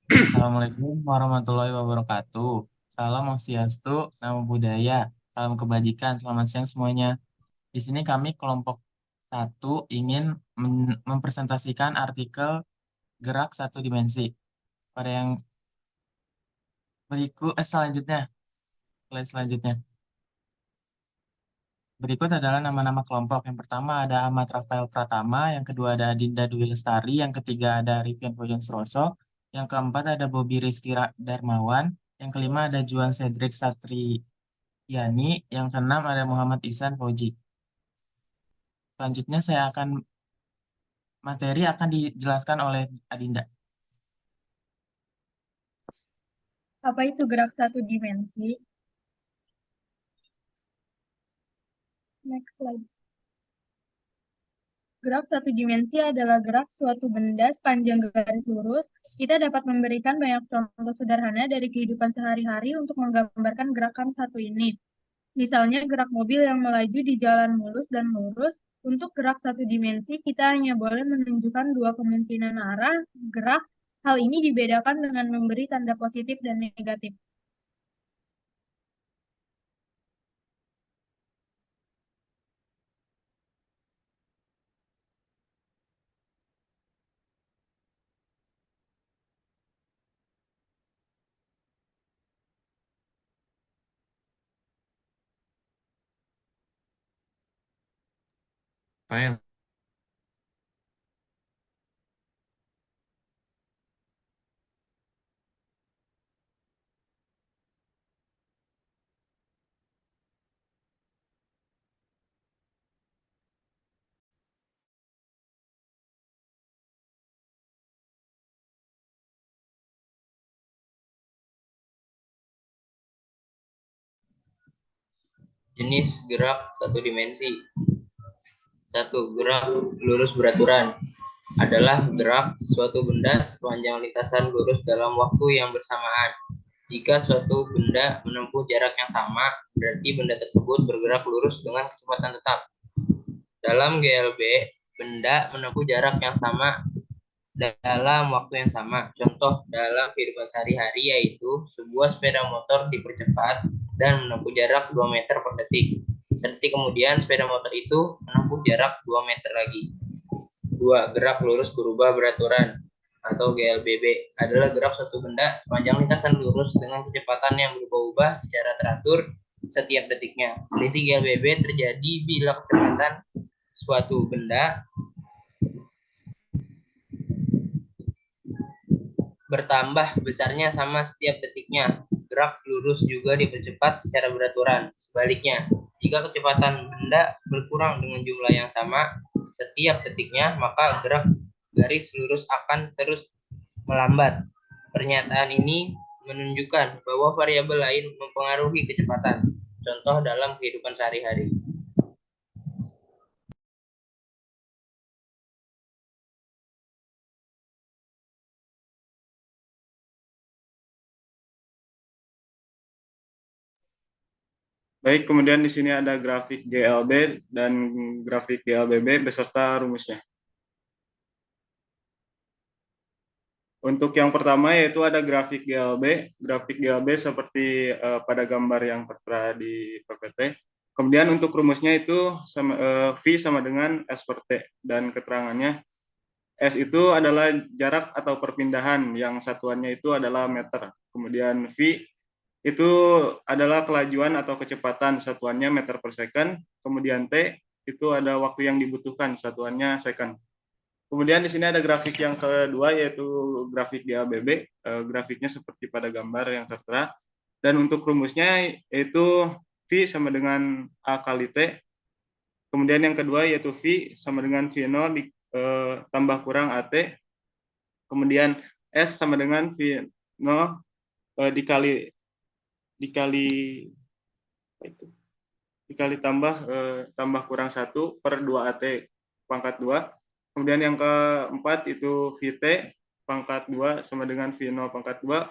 Assalamualaikum warahmatullahi wabarakatuh. Salam Swastiastu, Namo Buddhaya, salam kebajikan. Selamat siang semuanya. Di sini kami kelompok satu ingin mempresentasikan artikel gerak satu dimensi. Pada yang selanjutnya, slide selanjutnya. Berikut adalah nama-nama kelompok. Yang pertama ada Ahmad Rafael Pratama, yang kedua ada Adinda Dwi Lestari, yang ketiga ada Rivian Bojan Suroso, yang keempat ada Bobi Rizky Darmawan, yang kelima ada Juan Cedric Satri Yani, yang keenam ada Muhammad Ihsan Fauji. Selanjutnya materi akan dijelaskan oleh Adinda. Apa itu gerak satu dimensi? Next slide. Gerak satu dimensi adalah gerak suatu benda sepanjang garis lurus. Kita dapat memberikan banyak contoh sederhana dari kehidupan sehari-hari untuk menggambarkan gerakan satu ini. Misalnya gerak mobil yang melaju di jalan mulus dan lurus. Untuk gerak satu dimensi, kita hanya boleh menunjukkan dua kemungkinan arah gerak. Hal ini dibedakan dengan memberi tanda positif dan negatif. File. Jenis gerak satu dimensi. Satu, gerak lurus beraturan adalah gerak suatu benda sepanjang lintasan lurus dalam waktu yang bersamaan. Jika suatu benda menempuh jarak yang sama, berarti benda tersebut bergerak lurus dengan kecepatan tetap. Dalam GLB, benda menempuh jarak yang sama dalam waktu yang sama. Contoh dalam kehidupan sehari-hari yaitu sebuah sepeda motor dipercepat dan menempuh jarak 2 meter per detik. Sedetik kemudian sepeda motor itu menempuh jarak 2 meter lagi. 2. Gerak lurus berubah beraturan atau GLBB adalah gerak suatu benda sepanjang lintasan lurus dengan kecepatan yang berubah-ubah secara teratur setiap detiknya. Selisih GLBB terjadi bila kecepatan suatu benda bertambah besarnya sama setiap detiknya. Gerak lurus juga dipercepat secara beraturan. Sebaliknya, jika kecepatan benda berkurang dengan jumlah yang sama setiap detiknya, maka gerak garis lurus akan terus melambat. Pernyataan ini menunjukkan bahwa variabel lain mempengaruhi kecepatan. Contoh dalam kehidupan sehari-hari. Baik, kemudian di sini ada grafik GLB dan grafik GLBB beserta rumusnya. Untuk yang pertama yaitu ada grafik GLB. Grafik GLB seperti pada gambar yang tertera di PPT. Kemudian untuk rumusnya itu V sama dengan S per T. Dan keterangannya S itu adalah jarak atau perpindahan yang satuannya itu adalah meter. Kemudian V itu adalah kelajuan atau kecepatan, satuannya meter per second. Kemudian T itu ada waktu yang dibutuhkan, satuannya second. Kemudian di sini ada grafik yang kedua yaitu grafik GABB. Grafiknya seperti pada gambar yang tertera. Dan untuk rumusnya yaitu V sama dengan A kali T. Kemudian yang kedua yaitu V sama dengan V0 tambah kurang AT. Kemudian S sama dengan V0 dikali tambah kurang 1/2 AT pangkat 2. Kemudian yang keempat itu VT pangkat 2 sama dengan V0 pangkat 2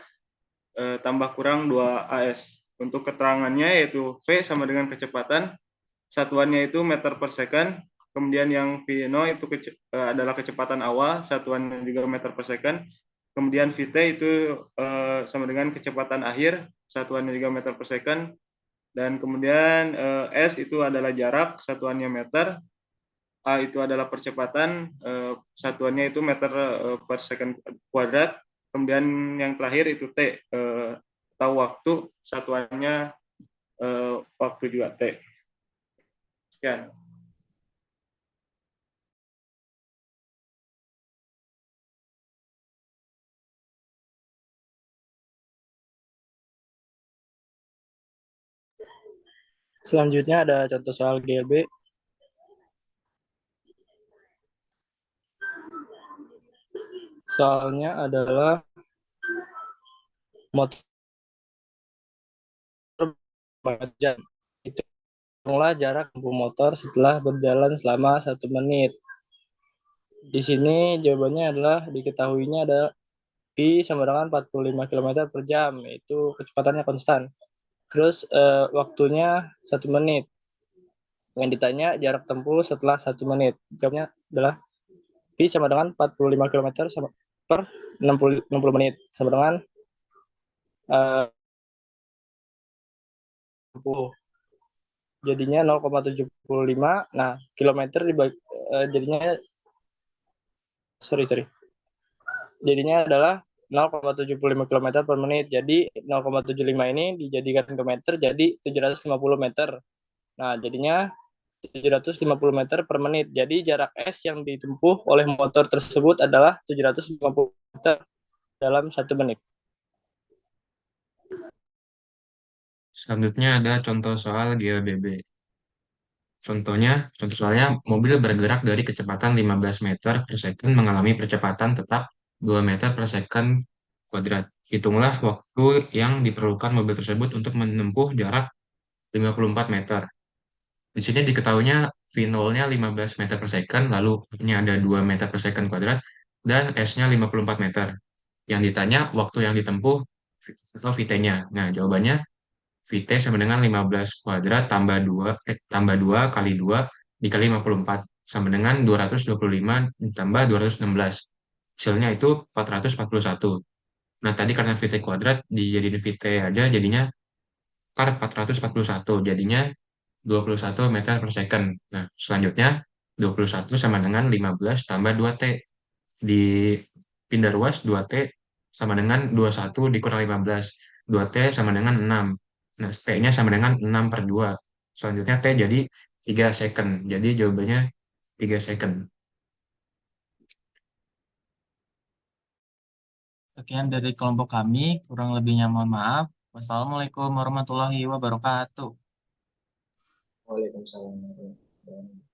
tambah kurang 2 AS. Untuk keterangannya yaitu V sama dengan kecepatan, satuannya itu meter per second. Kemudian yang V0 itu adalah kecepatan awal, satuannya juga meter per second. Kemudian Vt itu sama dengan kecepatan akhir, satuannya juga meter per second. Dan kemudian S itu adalah jarak, satuannya meter. A itu adalah percepatan, satuannya itu meter per second kuadrat. Kemudian yang terakhir itu T, atau waktu, satuannya waktu juga T. Sekian. Selanjutnya ada contoh soal GLB. Soalnya adalah motor jam. Hitunglah jarak tempuh motor setelah berjalan selama 1 menit. Di sini jawabannya adalah diketahuinya ada V sama dengan 45 km per jam, yaitu kecepatannya konstan. Terus waktunya 1 menit. Yang ditanya jarak tempuh setelah 1 menit. Jawabnya adalah V sama dengan 45 km per 60 menit. Sama dengan 60. Jadinya 0,75. Nah, kilometer dibagi, jadinya jadinya adalah 0,75 km per menit. Jadi 0,75 ini dijadikan ke meter jadi 750 meter. Nah, jadinya 750 meter per menit. Jadi jarak S yang ditempuh oleh motor tersebut adalah 750 meter dalam 1 menit. Selanjutnya ada contoh soal GLBB. Contoh soalnya, mobil bergerak dari kecepatan 15 meter per second mengalami percepatan tetap 2 meter per second kuadrat. Hitunglah waktu yang diperlukan mobil tersebut untuk menempuh jarak 54 meter. Di sini diketahuinya V0-nya 15 meter per second, lalu ini ada 2 meter per second kuadrat, dan S-nya 54 meter. Yang ditanya waktu yang ditempuh atau Vt-nya. Nah, jawabannya Vt sama dengan 15 kuadrat tambah 2 kali 2 dikali 54 sama dengan 225 ditambah 216. Hasilnya itu 441. Nah, tadi karena Vt kuadrat dijadiin Vt aja jadinya 441. Jadinya 21 meter per second. Nah, selanjutnya 21 sama dengan 15 tambah 2T. Dipindah ruas 2T sama dengan 21 dikurang 15. 2T sama dengan 6. Nah, T-nya sama dengan 6 per 2. Selanjutnya T jadi 3 second. Jadi jawabannya 3 second. Sekian dari kelompok kami, kurang lebihnya mohon maaf. Wassalamualaikum warahmatullahi wabarakatuh. Waalaikumsalam warahmatullahi wabarakatuh.